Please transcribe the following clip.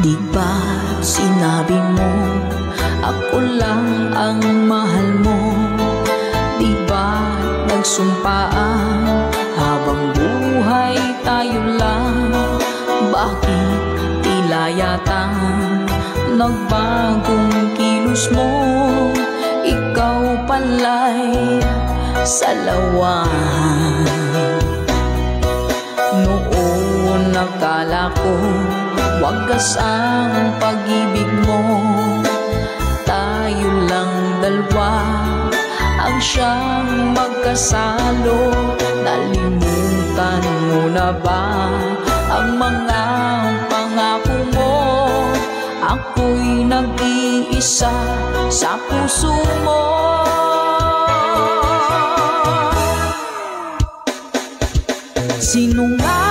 Di ba't sinabi mo ako lang ang mahal mo? Di ba't nagsumpaan habang buhay tayo lang? Bakit tila yata nagbagong kilos mo? Ikaw pala'y salawan. Noon nakala ko wagas ang pag-ibig mo. Tayo lang dalawa ang siyang magkasalo. Nalimutan mo na ba ang mga pangako mo? Ako'y nag-iisa sa puso mo. Sino nga